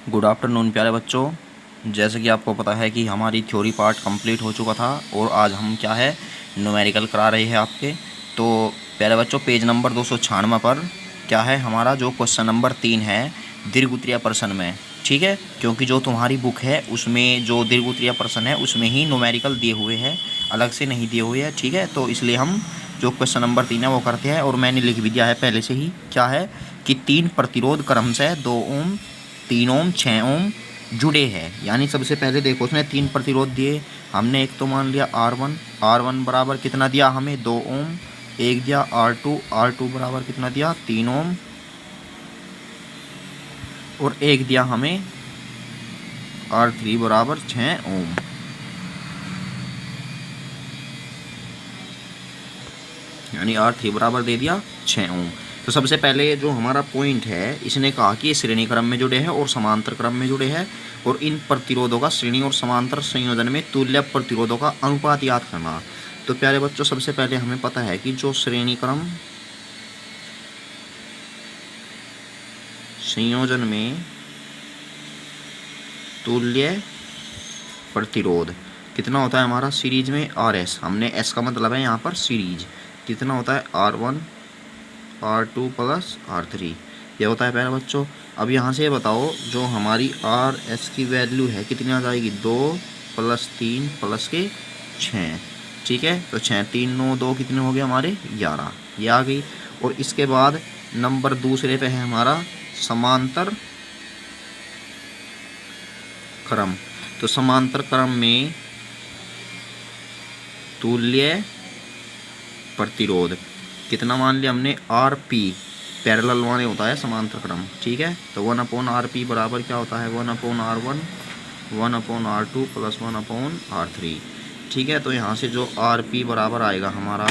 Good afternoon प्यारे बच्चों। जैसे कि आपको पता है कि हमारी थ्योरी पार्ट कंप्लीट हो चुका था और आज हम क्या है न्यूमेरिकल करा रहे हैं आपके। तो प्यारे बच्चों पेज नंबर 296 पर क्या है हमारा जो क्वेश्चन नंबर 3 है दीर्घ प्रश्न में। ठीक है, क्योंकि जो तुम्हारी बुक है उसमें जो दीर्घ प्रश्न है उसमें ही न्यूमेरिकल दिए हुए हैं, अलग से नहीं दिए हुए हैं। ठीक है, तो इसलिए हम जो क्वेश्चन नंबर 3 है वो करते हैं। और मैंने लिख भी दिया है पहले से ही, क्या है कि 3 प्रतिरोध क्रम से 2 ओम 3 ओम 6 ओम जुड़े हैं। यानी सबसे पहले देखो उसने 3 प्रतिरोध दिए, हमने एक तो मान लिया R1 बराबर कितना दिया हमें 2 ओम, एक दिया R2 बराबर कितना दिया 3 ओम, और एक दिया हमें R3 बराबर 6 ओम। यानी R3 बराबर दे दिया 6 ओम। तो सबसे पहले जो हमारा पॉइंट है, इसने कहा कि ये श्रेणी क्रम में जुड़े हैं और समांतर क्रम में जुड़े हैं, और इन प्रतिरोधों का श्रेणी और समांतर संयोजन में तुल्य प्रतिरोधों का अनुपात याद करना। तो प्यारे बच्चों सबसे पहले हमें पता है कि जो श्रेणी क्रम संयोजन में तुल्य प्रतिरोध कितना होता है हमारा सीरीज में RS, हमने S का मतलब है यहाँ पर सीरीज, कितना होता है R1 R2 प्लस R3, ये होता है प्यारे बच्चों। अब यहाँ से बताओ जो हमारी RS की वैल्यू है कितनी आ जाएगी 2 प्लस 3 प्लस के 6। ठीक है, तो 6 3 9 2 कितने हो गए हमारे 11, ये आ गई। और इसके बाद नंबर दूसरे पे है हमारा समांतर क्रम। तो समांतर क्रम में तुल्य प्रतिरोध कितना मान लिया हमने RP, पैरेलल माने होता है समांतर क्रम। ठीक है, तो 1/RP बराबर क्या होता है 1/R1 1/R2 प्लस 1/R3। ठीक है, तो यहाँ से जो RP बराबर आएगा हमारा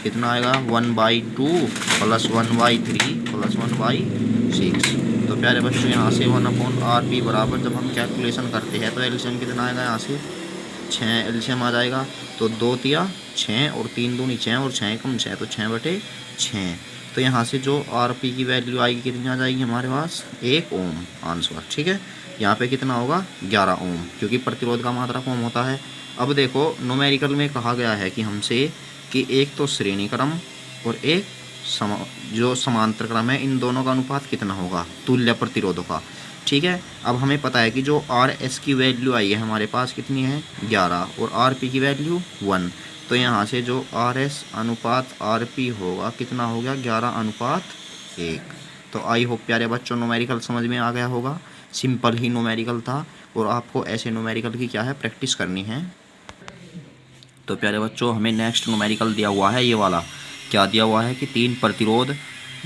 कितना आएगा 1/2 प्लस 1/3 प्लस 1/6। तो प्यारे बच्चों यहाँ से 1/RP बराबर जब हम कैलकुलेशन करते हैं तो एलसीएम कितना आएगा यहाँ से 6 एलसीएम आ जाएगा। तो 2 तिया 6 और 3 दूनी 6 और 6 कम 6, तो 6/6। तो यहाँ से जो RP की वैल्यू आएगी कितनी आ जाएगी हमारे पास 1 ओम आंसर। ठीक है, यहाँ पे कितना होगा 11 ओम, क्योंकि प्रतिरोध का मात्रा ओम होता है। अब देखो न्यूमेरिकल में कहा गया है कि हमसे कि एक तो श्रेणी क्रम और एक जो समांतर क्रम है, इन दोनों का अनुपात कितना होगा तुल्य प्रतिरोधों का। ठीक है, अब हमें पता है कि जो RS की वैल्यू आई है हमारे पास कितनी है 11 और RP की वैल्यू 1। तो यहाँ से जो RS अनुपात RP होगा कितना हो गया 11/1। तो आई होप प्यारे बच्चों न्यूमेरिकल समझ में आ गया होगा। सिंपल ही न्यूमेरिकल था और आपको ऐसे न्यूमेरिकल की क्या है प्रैक्टिस करनी है। तो प्यारे बच्चों हमें नेक्स्ट न्यूमेरिकल दिया हुआ है, ये वाला क्या दिया हुआ है कि 3 प्रतिरोध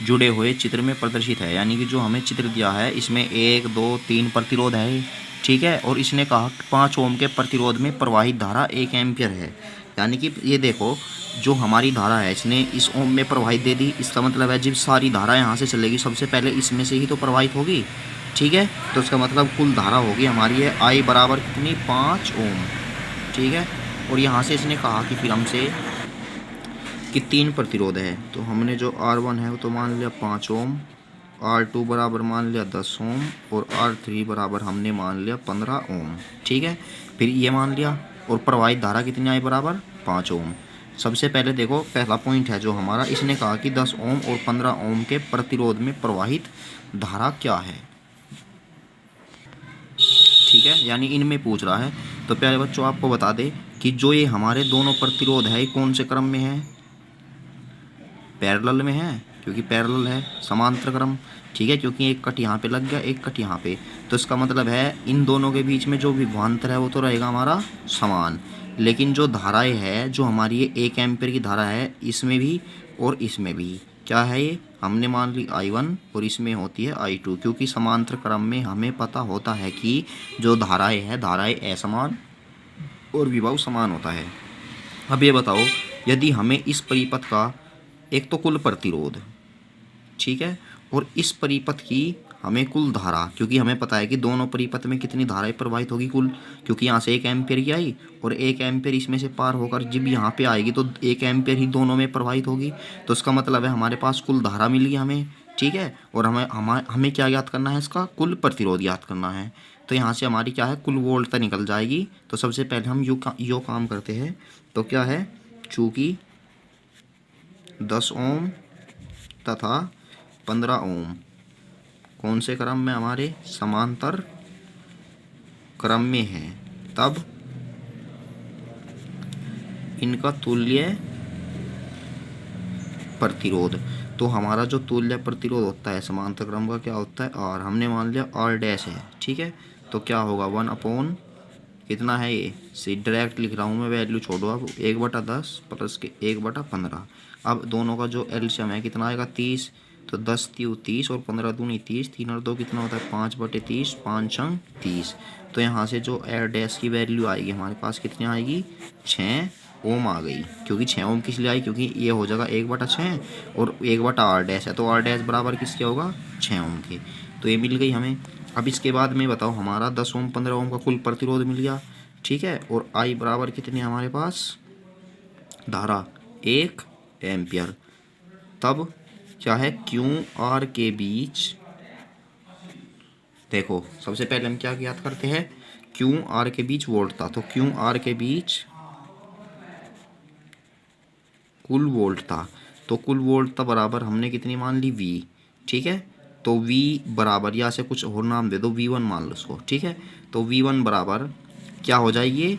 जुड़े हुए चित्र में प्रदर्शित है। यानी कि जो हमें चित्र दिया है इसमें 1 2 3 प्रतिरोध है। ठीक है, और इसने कहा 5 ओम के प्रतिरोध में प्रवाहित धारा 1 एम्पियर है। यानी कि ये देखो जो हमारी धारा है इसने इस ओम में प्रवाहित दे दी, इसका मतलब है जब सारी धारा यहाँ से चलेगी सबसे पहले इसमें से ही तो प्रवाहित होगी। ठीक है, तो इसका मतलब कुल धारा होगी हमारी है I बराबर कितनी 5 ओम। ठीक है, और यहाँ से इसने कहा कि फिर हमसे कि 3 प्रतिरोध है, तो हमने जो R1 है वो तो मान लिया 5 ओम, R2 बराबर मान लिया 10 ओम और R3 बराबर हमने मान लिया 15 ओम। ठीक है, फिर ये मान लिया और प्रवाहित धारा कितनी आई बराबर 5 ओम। सबसे पहले देखो पहला पॉइंट है जो हमारा, इसने कहा कि 10 ओम और 15 ओम के प्रतिरोध में प्रवाहित धारा क्या है। ठीक है, यानी इनमें पूछ रहा है। तो प्यारे बच्चों आपको बता दें कि जो ये हमारे दोनों प्रतिरोध है कौन से क्रम में है पैरेलल में है, क्योंकि पैरेलल है समांतर क्रम। ठीक है, क्योंकि एक कट यहाँ पे लग गया एक कट यहाँ पे, तो इसका मतलब है इन दोनों के बीच में जो विभवांतर है वो तो रहेगा हमारा समान। लेकिन जो धाराएं है जो हमारी ये 1 एम्पियर की धारा है इसमें भी और इसमें भी क्या है, ये हमने मान ली I1 और इसमें होती है I2, क्योंकि समांतर क्रम में हमें पता होता है कि जो धाराएं है धाराएं असमान और विभव समान होता है। अब ये बताओ यदि हमें इस परिपथ का एक तो कुल प्रतिरोध, ठीक है, और इस परिपथ की हमें कुल धारा, क्योंकि हमें पता है कि दोनों परिपथ में कितनी धाराएं प्रवाहित होगी कुल, क्योंकि यहाँ से 1 एम्पियर की आई और 1 एम्पियर इसमें से पार होकर जब यहाँ पे आएगी तो 1 एम्पियर ही दोनों में प्रवाहित होगी। तो इसका मतलब है हमारे पास कुल धारा मिली हमें। ठीक है। और हमें क्या याद करना है, इसका कुल प्रतिरोध याद करना है। तो यहाँ से हमारी क्या है, कुल वोल्टता निकल जाएगी। तो सबसे पहले हम यो काम करते हैं। तो क्या है, चूँकि 10 ओम तथा 15 ओम कौन से क्रम में, हमारे समांतर क्रम में है, तब इनका तुल्य प्रतिरोध। तो हमारा जो तुल्य प्रतिरोध होता है समांतर क्रम का क्या होता है, आर। हमने मान लिया आर डैश है, ठीक है। तो क्या होगा, 1 कितना है ये, सी डायरेक्ट लिख रहा हूँ मैं, वैल्यू छोड़ो अब, 1/10 प्लस के 1/15। अब दोनों का जो एलसीएम है कितना आएगा, 30। तो 10 × 30 और 15 दूनी 30, 3 और 2 कितना होता है, 5/30, 5 × 30। तो यहाँ से जो आर डैश की वैल्यू आएगी हमारे पास कितनी आएगी, 6 ओम आ गई। क्योंकि 6 ओम किस लिए आई, क्योंकि ये हो जाएगा 1/6 और 1/r डैश है, तो आर डैश बराबर किसके होगा, 6 ओम के। तो ये मिल गई हमें। अब इसके बाद में बताओ, हमारा 10 ओम 15 ओम का कुल प्रतिरोध मिल गया, ठीक है। और आई बराबर कितनी हमारे पास, धारा 1 एम्पियर। तब क्या है, क्यू आर के बीच, देखो सबसे पहले हम क्या याद करते हैं, क्यू आर के बीच वोल्ट था। तो क्यू आर के बीच कुल वोल्ट था। तो कुल वोल्ट था बराबर हमने कितनी मान ली, वी, ठीक है। तो V बराबर, या से कुछ और नाम दे दो, V1 मान लो उसको, ठीक है। तो V1 बराबर क्या हो जाएगी,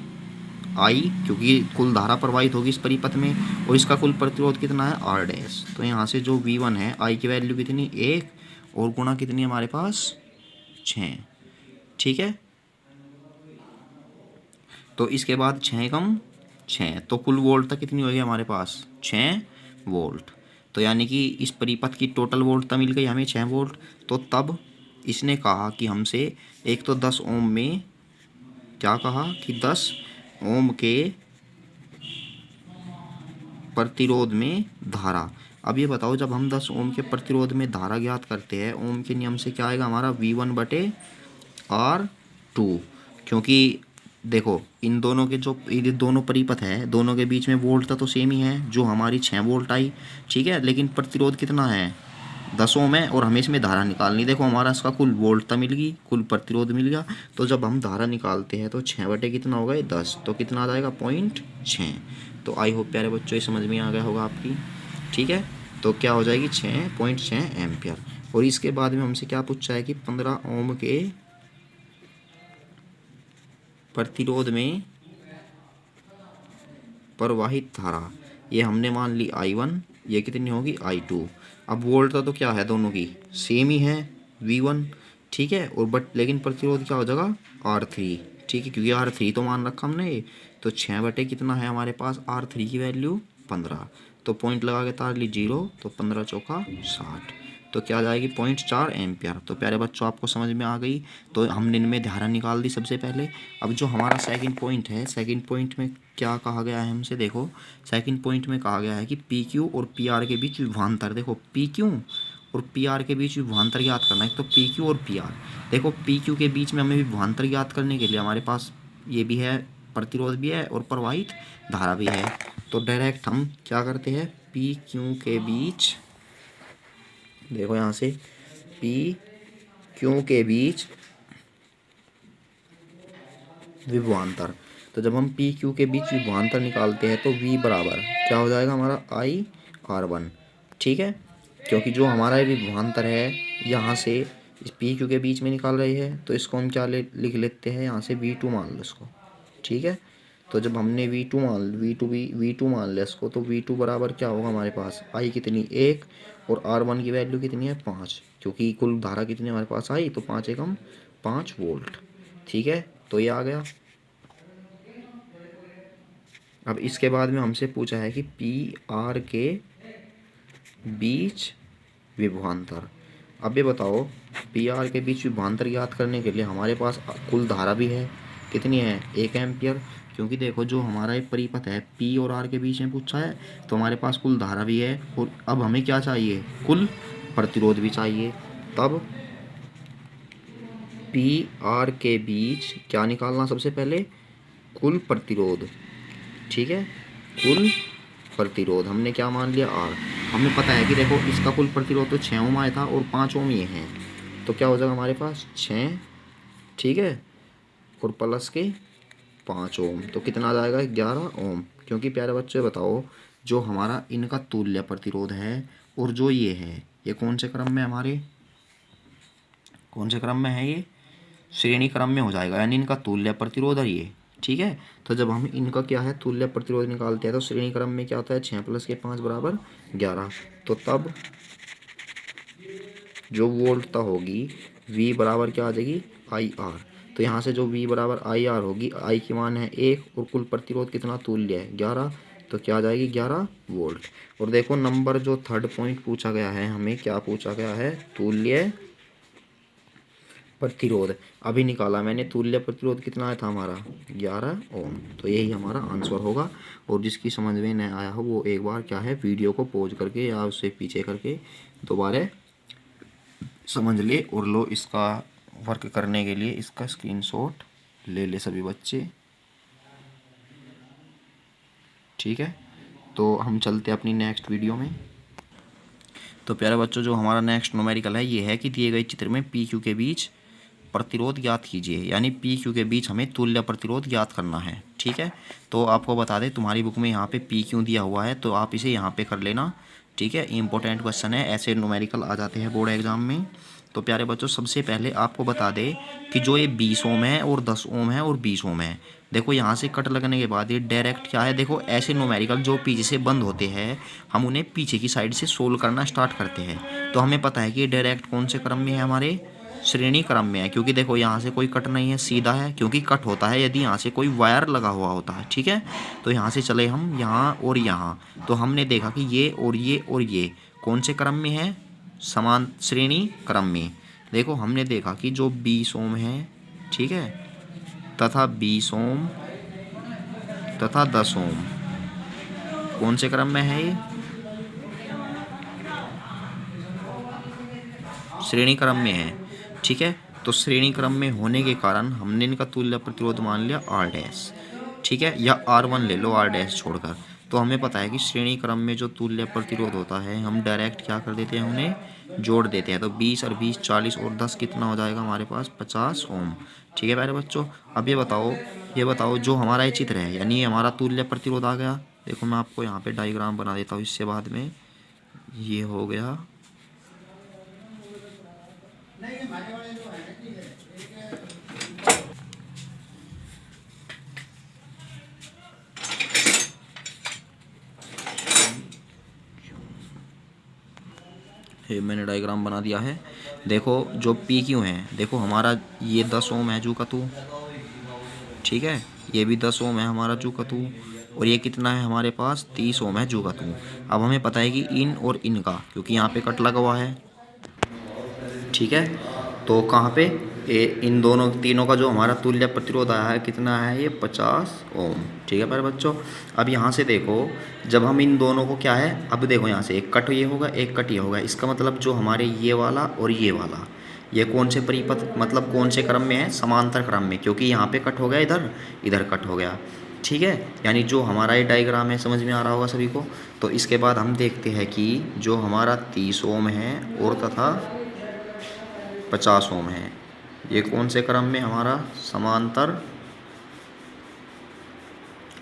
I, क्योंकि कुल धारा प्रवाहित होगी इस परिपथ में, और इसका कुल प्रतिरोध कितना है, R डैश। तो यहाँ से जो V1 है, I की वैल्यू कितनी, 1 और गुणा कितनी हमारे पास, 6, ठीक है। तो इसके बाद 6 कम 6, तो कुल वोल्ट तक कितनी होगी हमारे पास, 6 वोल्ट। तो यानी कि इस परिपथ की टोटल वोल्टता मिल गई हमें 6 वोल्ट। तो तब इसने कहा कि हमसे, एक तो 10 ओम में, क्या कहा कि 10 ओम के प्रतिरोध में धारा। अब ये बताओ, जब हम 10 ओम के प्रतिरोध में धारा ज्ञात करते हैं, ओम के नियम से क्या आएगा हमारा, V1/R2। क्योंकि देखो इन दोनों के जो, ये दोनों परिपथ है, दोनों के बीच में वोल्टता तो सेम ही है, जो हमारी 6 वोल्ट आई, ठीक है। लेकिन प्रतिरोध कितना है, 10 ओम है, और हमें इसमें धारा निकालनी। देखो हमारा इसका कुल वोल्टता मिल गई, कुल प्रतिरोध मिल गया। तो जब हम धारा निकालते हैं तो 6 कितना होगा, 10, तो कितना आ जाएगा, 0.6। तो आई होप प्यारे बच्चों ये समझ में आ गया होगा आपकी, ठीक है। तो क्या हो जाएगी, 6.6 एम्पियर। और इसके बाद में हमसे क्या पूछा है कि 15 ओम के प्रतिरोध में प्रवाहित धारा, ये हमने मान ली I1, ये कितनी होगी, I2। अब वोल्ट तो क्या है, दोनों की सेम ही है, V1, ठीक है। और बट लेकिन प्रतिरोध क्या हो जाएगा, R3, ठीक है, क्योंकि R3 तो मान रखा हमने। तो 6 कितना है हमारे पास, R3 की वैल्यू 15। तो पॉइंट लगा के तार ली 0, तो 15 चौका 60, तो क्या आ जाएगी, 0.4 एम्पियर। तो प्यारे बच्चों आपको समझ में आ गई। तो हमने इनमें धारा निकाल दी सबसे पहले। अब जो हमारा सेकंड पॉइंट है, सेकंड पॉइंट में क्या कहा गया है हमसे, देखो सेकंड पॉइंट में कहा गया है कि पी क्यू और पी आर के बीच विभवांतर। देखो पी क्यू और पी आर के बीच विभवांतर ज्ञात करना है। तो पी क्यू और पी आर, देखो पी क्यू के बीच में हमें विभवांतर ज्ञात करने के लिए हमारे पास ये भी है, प्रतिरोध भी है और प्रवाहित धारा भी है। तो डायरेक्ट हम क्या करते हैं, पी क्यू के बीच, देखो यहाँ से पी क्यू के बीच विभवांतर। तो जब हम पी क्यू के बीच विभवांतर निकालते हैं तो V बराबर क्या हो जाएगा हमारा, I/R1, ठीक है। क्योंकि जो हमारा ये विभवांतर है, यहाँ से इस पी क्यू के बीच में निकाल रही है, तो इसको हम क्या लिख लेते हैं, यहाँ से V2 मान लो इसको, ठीक है। तो जब हमने V2 मान लिया इसको, तो V2 बराबर क्या होगा हमारे पास, I कितनी, 1, और R1 की वैल्यू कितनी है, 5। क्योंकि कुल धारा कितनी हमारे पास आई, तो 5 एकम 5 वोल्ट, ठीक है। तो ये आ गया। अब इसके बाद में हमसे पूछा है कि पी आर के बीच विभवांतर। अब ये बताओ, पी आर के बीच विभवांतर ज्ञात करने के लिए हमारे पास कुल धारा भी है, कितनी है, 1 एम्पियर। क्योंकि देखो जो हमारा एक परिपथ है पी और आर के बीच में पूछा है, तो हमारे पास कुल धारा भी है, और अब हमें क्या चाहिए, कुल प्रतिरोध भी चाहिए। तब पी आर के बीच क्या निकालना, सबसे पहले कुल प्रतिरोध, ठीक है। कुल प्रतिरोध हमने क्या मान लिया, R। हमें पता है कि देखो इसका कुल प्रतिरोध तो 6 ओम आया था और 5 ओम ये हैं, तो क्या हो जाएगा हमारे पास 6, ठीक है, और प्लस के 5 ओम, तो कितना आ जाएगा 11 ओम। क्योंकि प्यारे बच्चे बताओ, जो हमारा इनका तुल्य प्रतिरोध है और जो ये है, ये कौन से क्रम में हमारे, कौन से क्रम में है, ये श्रेणी क्रम में हो जाएगा, यानी इनका तुल्य प्रतिरोध है ये, ठीक है। तो जब हम इनका क्या है तुल्य प्रतिरोध निकालते हैं तो श्रेणी क्रम में क्या होता है 6 प्लस के 5 बराबर 11, तो तब जो वोल्टता होगी V बराबर क्या आ जाएगी IR। तो यहाँ से जो V बराबर IR होगी, I की मान है 1 और कुल प्रतिरोध कितना तुल्य है 11, तो क्या आ जाएगी 11 वोल्ट। और देखो नंबर जो थर्ड पॉइंट पूछा गया है, हमें क्या पूछा गया है, तुल्य प्रतिरोध। अभी निकाला मैंने, तुल्य प्रतिरोध कितना आया था हमारा 11 ओम, तो यही हमारा आंसर होगा। और जिसकी समझ में नहीं आया हो वो एक बार क्या है वीडियो को पॉज करके या उससे पीछे करके दोबारा समझ ले और लो। इसका वर्क करने के लिए इसका स्क्रीनशॉट ले सभी बच्चे, ठीक है। तो हम चलते अपनी नेक्स्ट वीडियो में। तो प्यारे बच्चों, जो हमारा नेक्स्ट न्यूमेरिकल है ये है कि दिए गए चित्र में पी क्यू के बीच प्रतिरोध ज्ञात कीजिए, यानी पी क्यू के बीच हमें तुल्य प्रतिरोध ज्ञात करना है, ठीक है। तो आपको बता दें तुम्हारी बुक में यहाँ पे पी क्यू दिया हुआ है, तो आप इसे यहाँ पे कर लेना, ठीक है। इंपॉर्टेंट क्वेश्चन है, ऐसे न्यूमेरिकल आ जाते हैं बोर्ड एग्जाम में। तो प्यारे बच्चों, सबसे पहले आपको बता दें कि जो ये 20 ओम है और 10 ओम है और 20 ओम है, देखो यहाँ से कट लगने के बाद ये डायरेक्ट क्या है, देखो ऐसे न्यूमेरिकल जो पीछे से बंद होते हैं हम उन्हें पीछे की साइड से सोल्व करना स्टार्ट करते हैं। तो हमें पता है कि ये डायरेक्ट कौन से क्रम में है, हमारे श्रेणी क्रम में है, क्योंकि देखो यहाँ से कोई कट नहीं है, सीधा है, क्योंकि कट होता है यदि यहाँ से कोई वायर लगा हुआ होता है, ठीक है। तो यहाँ से चले हम यहाँ और यहाँ, तो हमने देखा कि ये और ये और ये कौन से क्रम में है, समान श्रेणी क्रम में। देखो हमने देखा कि जो 20 ओम है, ठीक है, तथा 20 ओम तथा 10 ओम कौन से क्रम में है, ये श्रेणी क्रम में है, ठीक है। तो श्रेणी क्रम में होने के कारण हमने इनका तुल्य प्रतिरोध मान लिया R डैश, ठीक है, या R1 ले लो R डैश छोड़कर। तो हमें पता है कि श्रेणी क्रम में जो तुल्य प्रतिरोध होता है हम डायरेक्ट क्या कर देते हैं, उन्हें जोड़ देते हैं। तो 20 और 20 40 और 10 कितना हो जाएगा हमारे पास 50 ओम, ठीक है प्यारे बच्चों। अब ये बताओ जो हमारा ये चित्र है, यानी हमारा तुल्य प्रतिरोध आ गया। देखो मैं आपको यहाँ पे डायग्राम बना देता हूँ, इससे बाद में ये हो गया, ये मैंने डायग्राम बना दिया है। देखो जो पी क्यू है, देखो हमारा ये 10 ओम है जू का तू, ठीक है, ये भी 10 ओम है हमारा जू का तू, और ये कितना है हमारे पास 30 ओम है जू का तू। अब हमें पता है कि इन और इन का, क्योंकि यहाँ पे कट लगा हुआ है, ठीक है, तो कहाँ पे इन दोनों तीनों का जो हमारा तुल्य प्रतिरोध आया है कितना है, ये 50 ओम, ठीक है प्यारे बच्चों। अब यहाँ से देखो जब हम इन दोनों को क्या है, अब देखो यहाँ से एक कट ये होगा एक कट ये होगा, इसका मतलब जो हमारे ये वाला और ये वाला ये कौन से परिपथ, मतलब कौन से क्रम में है, समांतर क्रम में, क्योंकि यहाँ पे कट हो गया, इधर इधर कट हो गया, ठीक है। यानी जो हमारा ये डायग्राम है समझ में आ रहा होगा सभी को। तो इसके बाद हम देखते हैं कि जो हमारा 30 ओम है और तथा 50 ओम है, ये कौन से क्रम में, हमारा समांतर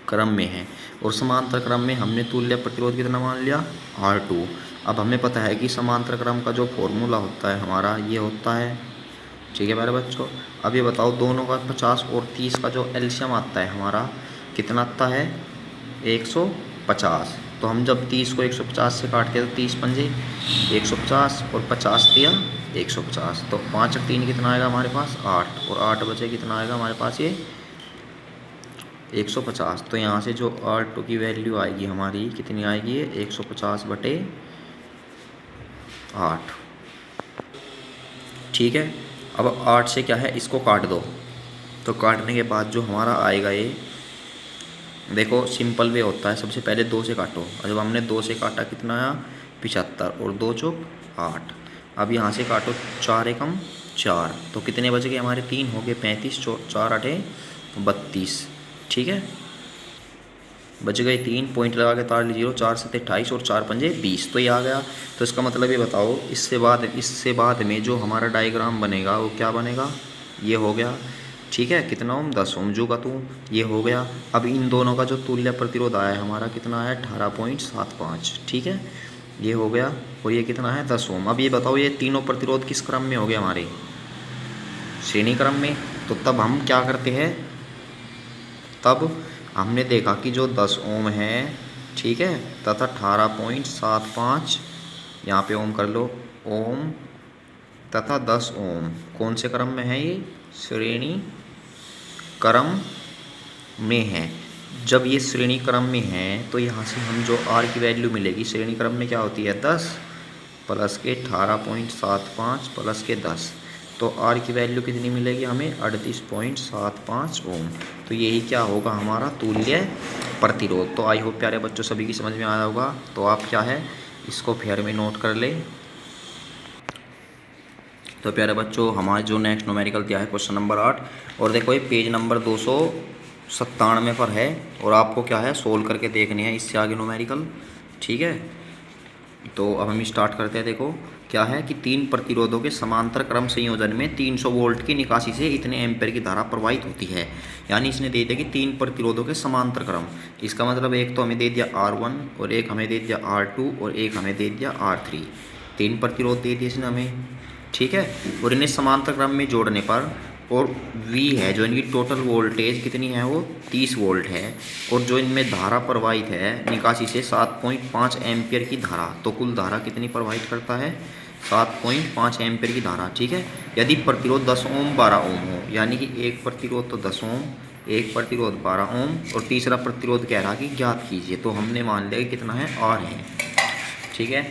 क्रम में है। और समांतर क्रम में हमने तुल्य प्रतिरोध कितना मान लिया R2। अब हमें पता है कि समांतर क्रम का जो फॉर्मूला होता है हमारा ये होता है, ठीक है मेरे बच्चों। अब ये बताओ दोनों का 50 और 30 का जो एलसीएम आता है हमारा कितना आता है 150। तो हम जब 30 को 150 से काटते हैं तो 30 पंजे 150 और 50 दिया 150, तो 5 और 3 कितना आएगा हमारे पास 8, और 8 बचे कितना आएगा हमारे पास ये 150। तो यहाँ से जो R2 की वैल्यू आएगी हमारी कितनी आएगी, ये 150/8, ठीक है। अब 8 से क्या है, इसको काट दो, तो काटने के बाद जो हमारा आएगा ये देखो सिंपल वे होता है, सबसे पहले 2 से काटो, और जब हमने 2 से काटा कितना आया 75, और 2 चौक 8। अब यहाँ से काटो 4 एकम 4, तो कितने बच गए हमारे 3 हो गए 35, 4 8 32, ठीक है। बच गए 3, पॉइंट लगा के तार लीजिए 4 7 28 और 4 पंजे 20, तो ये आ गया। तो इसका मतलब ये बताओ इससे बाद में जो हमारा डायग्राम बनेगा वो क्या बनेगा, ये हो गया। ठीक है, कितना ओम 10 ओम जो का तू, ये हो गया। अब इन दोनों का जो तुल्य प्रतिरोध आया है हमारा कितना है 18.75। ठीक है, ये हो गया। और ये कितना है 10 ओम। अब ये बताओ ये तीनों प्रतिरोध किस क्रम में हो गए हमारे, श्रेणी क्रम में। तो तब हम क्या करते हैं, तब हमने देखा कि जो 10 ओम है, ठीक है, तथा 18.75 यहाँ पे ओम कर लो, ओम तथा 10 ओम कौन से क्रम में है, ये श्रेणी क्रम में है। जब ये श्रेणी क्रम में है तो यहाँ से हम जो R की वैल्यू मिलेगी, श्रेणी क्रम में क्या होती है 10 प्लस के 18.75 प्लस के 10, तो R की वैल्यू कितनी मिलेगी हमें 38.75 ओम। तो यही क्या होगा हमारा तुल्य प्रतिरोध। तो आई होप प्यारे बच्चों सभी की समझ में आया होगा। तो आप क्या है इसको फेयर में नोट कर ले। तो प्यारे बच्चों हमारा जो नेक्स्ट न्यूमेरिकल दिया है क्वेश्चन नंबर 8, और देखो ये पेज नंबर 297 पर है, और आपको क्या है सोल्व करके देखने हैं इससे आगे न्यूमेरिकल। ठीक है, तो अब हम स्टार्ट करते हैं। देखो क्या है कि 3 प्रतिरोधों के समांतर क्रम संयोजन में 300 वोल्ट की निकासी से इतने एम्पेयर की धारा प्रवाहित होती है। यानी इसने दे दिया कि 3 प्रतिरोधों के समांतर क्रम, इसका मतलब एक तो हमें दे दिया R1 और एक हमें दे दिया R2 और एक हमें दे दिया R3। 3 प्रतिरोध दे दिए इसने हमें। ठीक है, और इन्हें समांतर क्रम में जोड़ने पर, और V है जो इनकी टोटल वोल्टेज कितनी है वो 30 वोल्ट है, और जो इनमें धारा प्रवाहित है निकासी से 7.5 एम्पियर की धारा, तो कुल धारा कितनी प्रवाहित करता है 7.5 एम्पियर की धारा। ठीक है, यदि प्रतिरोध 10 ओम 12 ओम हो, यानी कि एक प्रतिरोध तो 10 ओम, एक प्रतिरोध 12 ओम, और तीसरा प्रतिरोध कह रहा कि ज्ञात कीजिए, तो हमने मान लिया कि कितना है R है। ठीक है,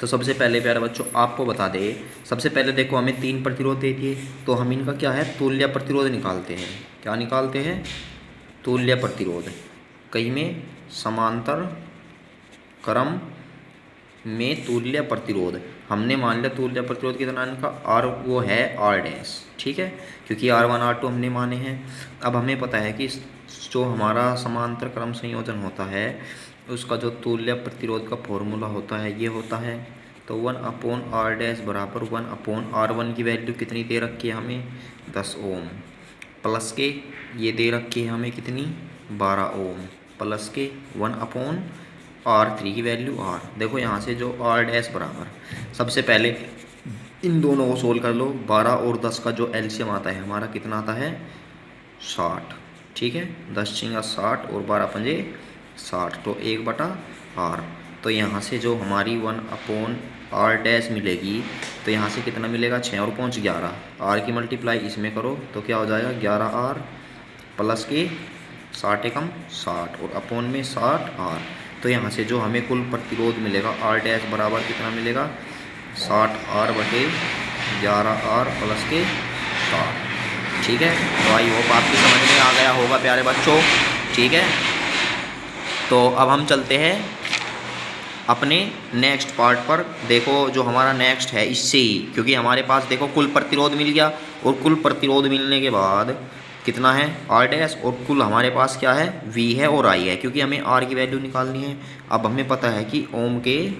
तो सबसे पहले प्यारे बच्चों आपको बता दे, सबसे पहले देखो हमें 3 प्रतिरोध दे दिए, तो हम इनका क्या है तुल्य प्रतिरोध निकालते हैं। क्या निकालते हैं, तुल्य प्रतिरोध। कहीं में समांतर क्रम में तुल्य प्रतिरोध, हमने मान लिया तुल्य प्रतिरोध कितना इनका R, वो है R डैश। ठीक है, क्योंकि R1 R2 हमने माने हैं। अब हमें पता है कि जो हमारा समांतर क्रम संयोजन होता है उसका जो तुल्य प्रतिरोध का फॉर्मूला होता है ये होता है, तो 1/R डैश बराबर 1/R1 की वैल्यू कितनी दे रखी है हमें 10 ओम, प्लस के ये दे रखी है हमें कितनी 12 ओम, प्लस के 1/R3 की वैल्यू R। देखो यहाँ से जो R डैश बराबर, सबसे पहले इन दोनों को सोल्व कर लो। 12 और 10 का जो एलसीएम आता है हमारा कितना आता है 60। ठीक है, 10 छिंगा 60 और 12 पंजे 60, तो 1/R। तो यहाँ से जो हमारी 1/R डैश मिलेगी, तो यहाँ से कितना मिलेगा 6 और 5 11, R की मल्टीप्लाई इसमें करो तो क्या हो जाएगा 11R प्लस के 60 एकम 60 और अपोन में 60R। तो यहाँ से जो हमें कुल प्रतिरोध मिलेगा R डैश बराबर कितना मिलेगा 60R बटे 11R प्लस के 60। ठीक है, तो आई होप आपकी समझ में आ गया होगा प्यारे बच्चों। ठीक है, तो अब हम चलते हैं अपने नेक्स्ट पार्ट पर। देखो जो हमारा नेक्स्ट है इससे ही, क्योंकि हमारे पास देखो कुल प्रतिरोध मिल गया, और कुल प्रतिरोध मिलने के बाद कितना है R डैश, और कुल हमारे पास क्या है V है और I है, क्योंकि हमें R की वैल्यू निकालनी है। अब हमें पता है कि ओम के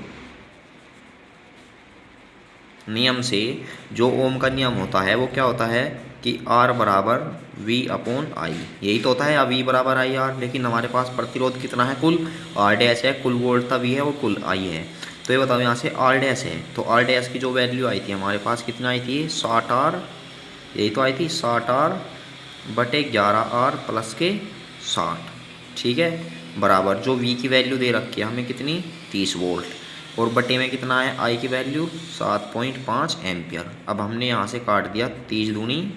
नियम से, जो ओम का नियम होता है वो क्या होता है कि R बराबर V/I, यही तो होता है या V बराबर IR। लेकिन हमारे पास प्रतिरोध कितना है कुल R डैश है, कुल वोल्टता V है और कुल I है। तो ये बताओ यहाँ से R डैश है, तो R डैश की जो वैल्यू आई थी हमारे पास कितना आई थी 60R, यही तो आई थी 60R बटे 11R प्लस के 60। ठीक है, बराबर जो V की वैल्यू दे रखी है हमें कितनी 30 वोल्ट, और बटे में कितना है I की वैल्यू 7.5 एम्पियर। अब हमने यहाँ से काट दिया 30 दूनी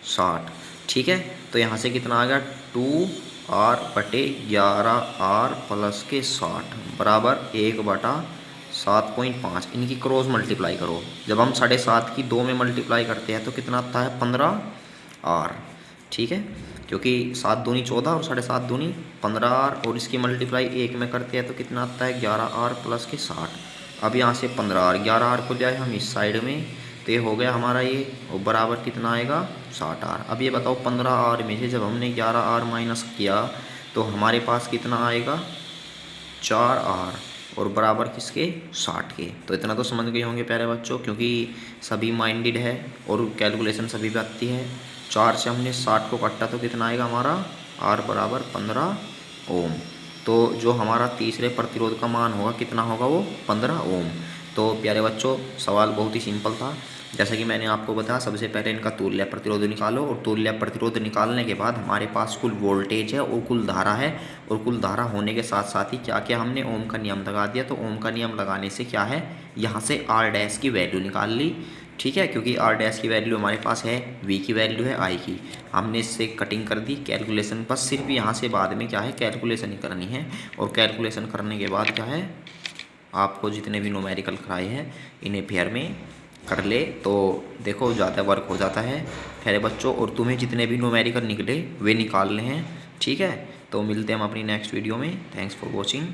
60। ठीक है, तो यहाँ से कितना आ गया 2R बटे 11R प्लस के 60 बराबर 1/7.5। इनकी क्रॉस मल्टीप्लाई करो, जब हम 7.5 की 2 में मल्टीप्लाई करते हैं तो कितना आता है 15R। ठीक है, क्योंकि 7 दूनी 14 और 7.5 दूनी 15R, और इसकी मल्टीप्लाई 1 में करते हैं तो कितना आता है 11R प्लस के 60। अब यहाँ से 15R 11R को ले आए हम इस साइड में, तो ये हो गया हमारा ये, और बराबर कितना आएगा 60R। अब ये बताओ 15R में से जब हमने 11R माइनस किया तो हमारे पास कितना आएगा 4R और बराबर किसके 60 के। तो इतना तो समझ गए होंगे प्यारे बच्चों, क्योंकि सभी माइंडेड है और कैलकुलेशन सभी पे आती है। 4 से हमने 60 को काटा तो कितना आएगा हमारा R बराबर 15 ओम। तो जो हमारा तीसरे प्रतिरोध का मान होगा कितना होगा वो 15 ओम। तो प्यारे बच्चों सवाल बहुत ही सिंपल था। जैसा कि मैंने आपको बताया, सबसे पहले इनका तुल्य प्रतिरोध निकालो और तुल्य प्रतिरोध निकालने के बाद हमारे पास कुल वोल्टेज है और कुल धारा है, और कुल धारा होने के साथ साथ ही क्या क्या हमने ओम का नियम लगा दिया। तो ओम का नियम लगाने से क्या है, यहाँ से R डैश की वैल्यू निकाल ली, ठीक है, क्योंकि R डैश की वैल्यू हमारे पास है, V की वैल्यू है I की, हमने इससे कटिंग कर दी कैलकुलेशन। बस सिर्फ यहाँ से बाद में क्या है कैलकुलेशन ही करनी है, और कैलकुलेशन करने के बाद क्या है आपको जितने भी न्यूमेरिकल कराए हैं इन्हें पेयर में कर ले तो देखो ज़्यादा वर्क हो जाता है प्यारे बच्चों, और तुम्हें जितने भी न्यूमेरिकल निकले वे निकालने हैं, ठीक है। तो मिलते हैं हम अपनी नेक्स्ट वीडियो में। Thanks for watching.